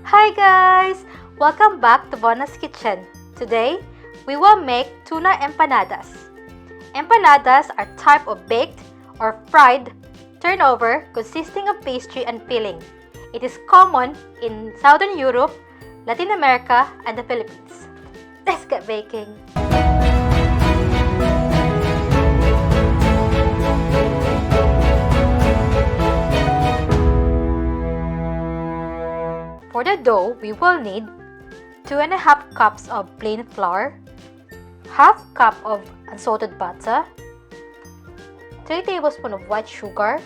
Hi guys! Welcome back to Bona's Kitchen. Today, we will make tuna empanadas. Empanadas are type of baked or fried turnover consisting of pastry and filling. It is common in Southern Europe, Latin America, and the Philippines. Let's get baking! For the dough, we will need 2.5 cups of plain flour, half cup of unsalted butter, 3 tablespoons of white sugar,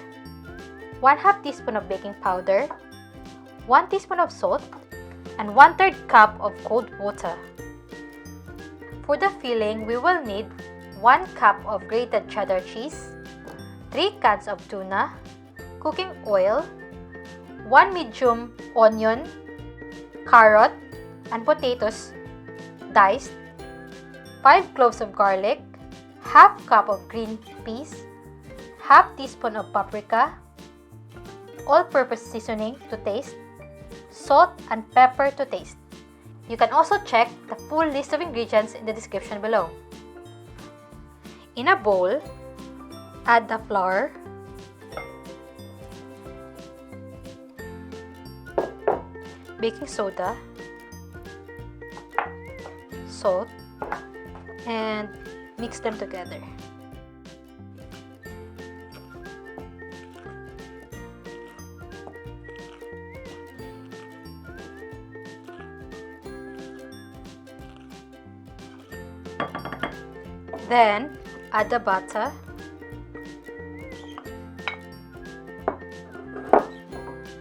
1/2 teaspoon of baking powder, 1 teaspoon of salt, and 1/3 cup of cold water. For the filling, we will need 1 cup of grated cheddar cheese, 3 cans of tuna, cooking oil, 1 medium onion, carrot, and potatoes diced, 5 cloves of garlic, half cup of green peas, half teaspoon of paprika, all-purpose seasoning to taste, salt and pepper to taste. You can also check the full list of ingredients in the description below. In a bowl, add the flour, baking soda, salt, and mix them together. Then, add the butter,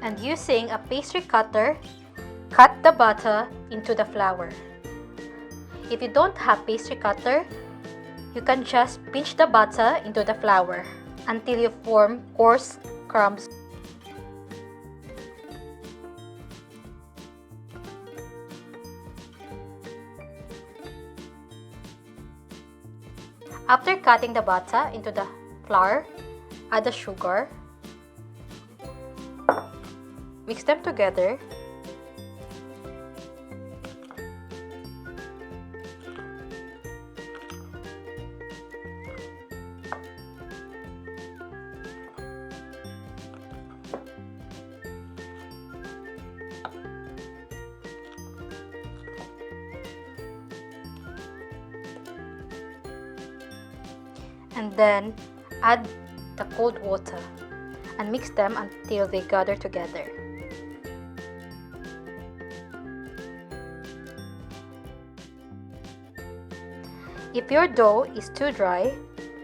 and using a pastry cutter, cut the butter into the flour. If you don't have pastry cutter, you can just pinch the butter into the flour until you form coarse crumbs. After cutting the butter into the flour, add the sugar, mix them together, and then add the cold water and mix them until they gather together. If your dough is too dry,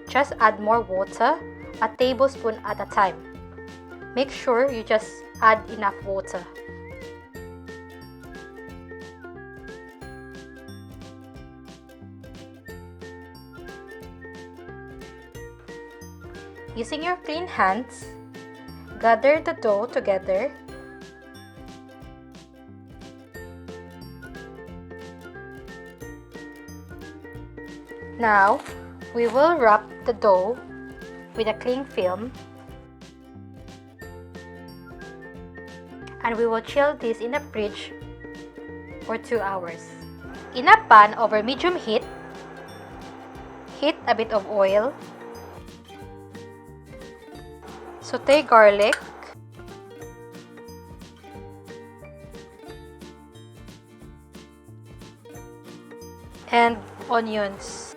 just add more water, a tablespoon at a time. Make sure you just add enough water. Using your clean hands, gather the dough together. Now, we will wrap the dough with a cling film, and we will chill this in the fridge for 2 hours. In a pan over medium heat, heat a bit of oil, saute garlic, and onions.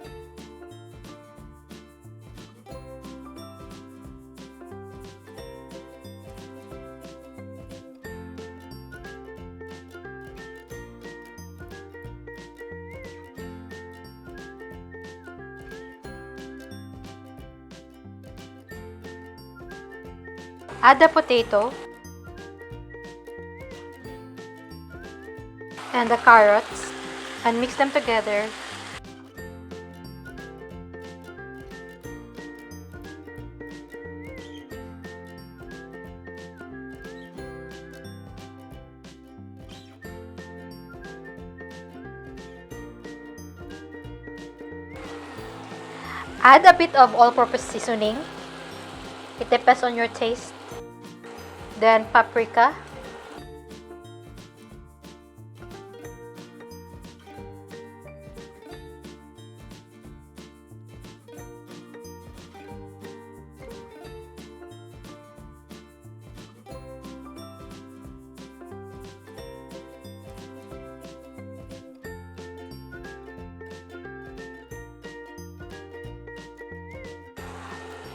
Add the potato and the carrots and mix them together. Add a bit of all-purpose seasoning. It depends on your taste. Then paprika,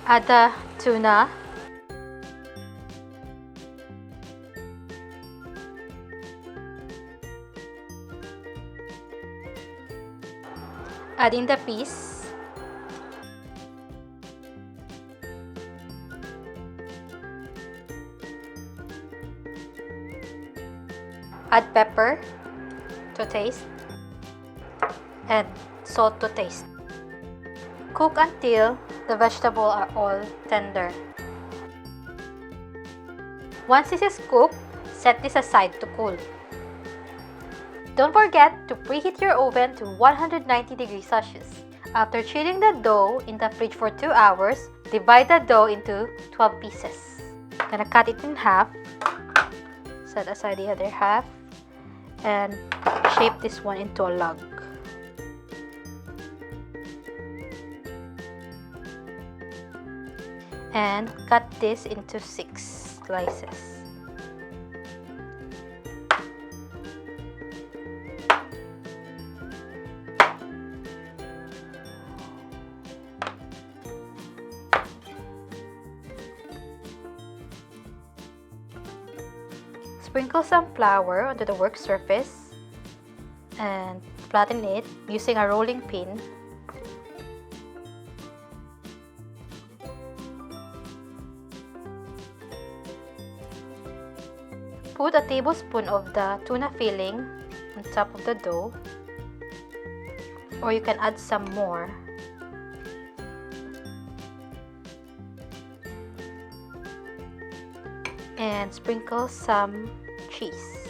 Add the tuna. Add in the peas. Add pepper to taste and salt to taste. Cook until the vegetables are all tender. Once this is cooked, set this aside to cool. Don't forget to preheat your oven to 190 degrees Celsius. After chilling the dough in the fridge for 2 hours, divide the dough into 12 pieces. Gonna cut it in half. Set aside the other half and shape this one into a log. And cut this into 6 slices. Sprinkle some flour onto the work surface and flatten it using a rolling pin. Put a tablespoon of the tuna filling on top of the dough, or you can add some more. And sprinkle some cheese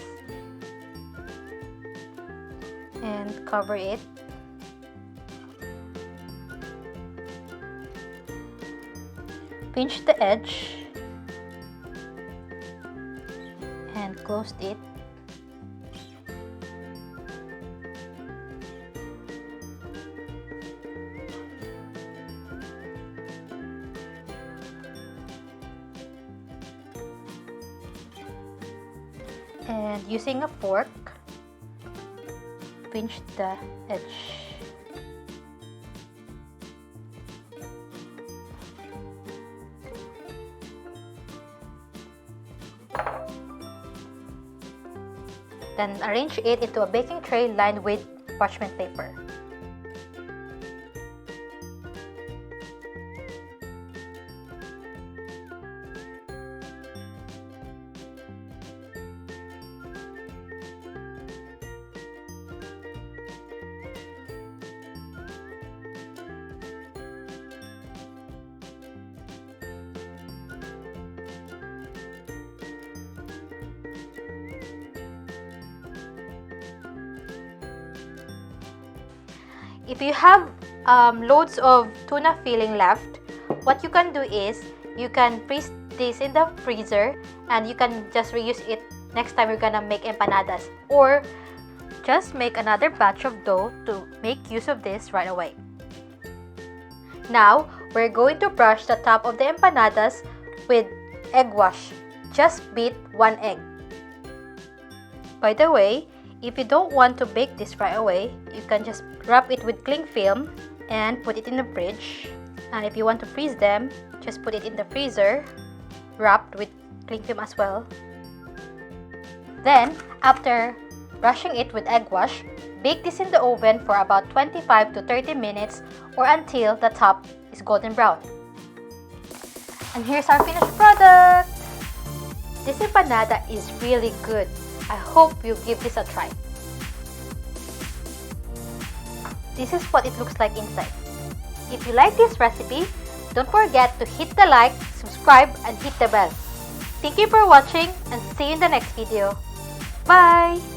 and cover it. Pinch the edge and close it. And using a fork, pinch the edge. Then arrange it into a baking tray lined with parchment paper. If you have loads of tuna filling left, what you can do is you can freeze this in the freezer and you can just reuse it next time you're gonna make empanadas, or just make another batch of dough to make use of this right away. Now, we're going to brush the top of the empanadas with egg wash. Just beat 1 egg. By the way, if you don't want to bake this right away, you can just wrap it with cling film and put it in the fridge. And if you want to freeze them, just put it in the freezer, wrapped with cling film as well. Then, after brushing it with egg wash, bake this in the oven for about 25 to 30 minutes or until the top is golden brown. And here's our finished product! This empanada is really good. I hope you give this a try. This is what it looks like inside. If you like this recipe, don't forget to hit the like, subscribe, and hit the bell. Thank you for watching and see you in the next video. Bye!